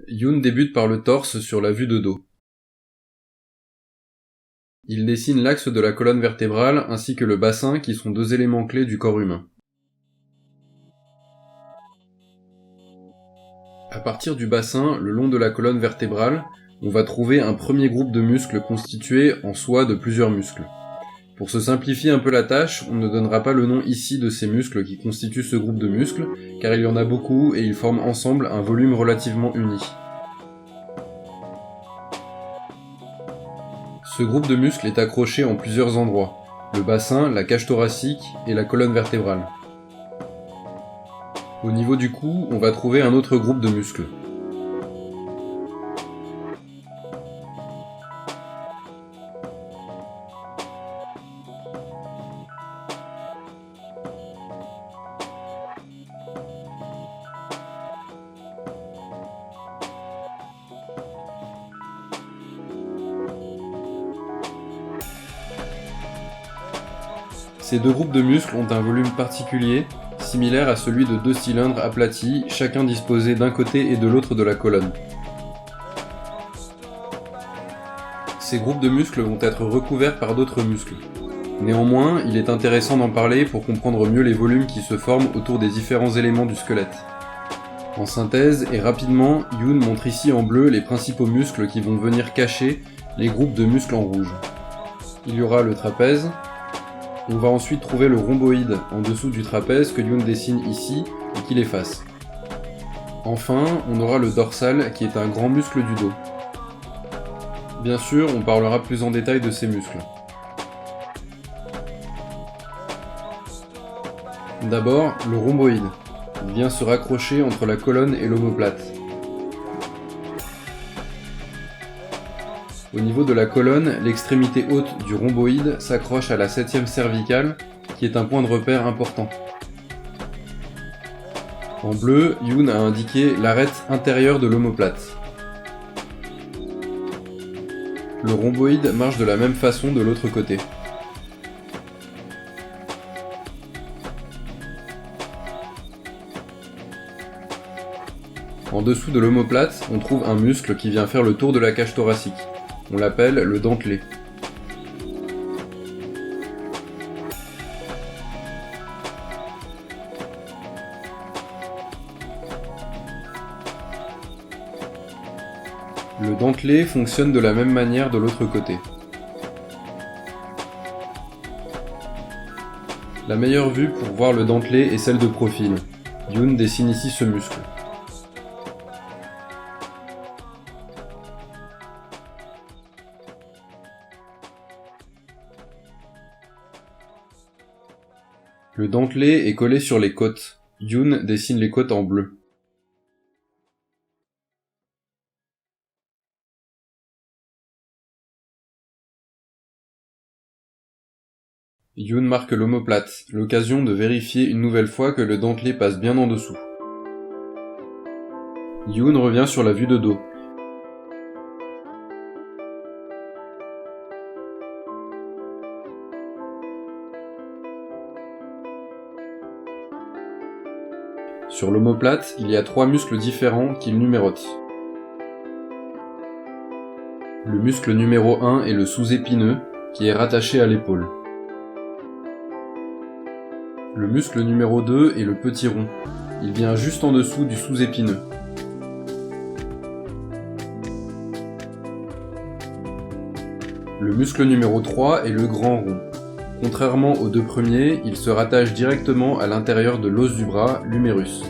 Youn débute par le torse sur la vue de dos. Il dessine l'axe de la colonne vertébrale ainsi que le bassin qui sont deux éléments clés du corps humain. À partir du bassin, le long de la colonne vertébrale, on va trouver un premier groupe de muscles constitué en soi de plusieurs muscles. Pour se simplifier un peu la tâche, on ne donnera pas le nom ici de ces muscles qui constituent ce groupe de muscles, car il y en a beaucoup et ils forment ensemble un volume relativement uni. Ce groupe de muscles est accroché en plusieurs endroits, le bassin, la cage thoracique et la colonne vertébrale. Au niveau du cou, on va trouver un autre groupe de muscles. Ces deux groupes de muscles ont un volume particulier, similaire à celui de deux cylindres aplatis, chacun disposé d'un côté et de l'autre de la colonne. Ces groupes de muscles vont être recouverts par d'autres muscles. Néanmoins, il est intéressant d'en parler pour comprendre mieux les volumes qui se forment autour des différents éléments du squelette. En synthèse et rapidement, Youn montre ici en bleu les principaux muscles qui vont venir cacher les groupes de muscles en rouge. Il y aura le trapèze. On va ensuite trouver le rhomboïde en dessous du trapèze que Youn dessine ici et qu'il efface. Enfin, on aura le dorsal qui est un grand muscle du dos. Bien sûr, on parlera plus en détail de ces muscles. D'abord, le rhomboïde. Il vient se raccrocher entre la colonne et l'omoplate. Au niveau de la colonne, l'extrémité haute du rhomboïde s'accroche à la 7e cervicale, qui est un point de repère important. En bleu, Youn a indiqué l'arête intérieure de l'omoplate. Le rhomboïde marche de la même façon de l'autre côté. En dessous de l'omoplate, on trouve un muscle qui vient faire le tour de la cage thoracique. On l'appelle le dentelé. Le dentelé fonctionne de la même manière de l'autre côté. La meilleure vue pour voir le dentelé est celle de profil. Youn dessine ici ce muscle. Le dentelé est collé sur les côtes. Youn dessine les côtes en bleu. Youn marque l'omoplate, l'occasion de vérifier une nouvelle fois que le dentelé passe bien en dessous. Youn revient sur la vue de dos. Sur l'omoplate, il y a 3 muscles différents qu'il numérote. Le muscle numéro 1 est le sous-épineux, qui est rattaché à l'épaule. Le muscle numéro 2 est le petit rond. Il vient juste en dessous du sous-épineux. Le muscle numéro 3 est le grand rond. Contrairement aux deux premiers, il se rattache directement à l'intérieur de l'os du bras, l'humérus.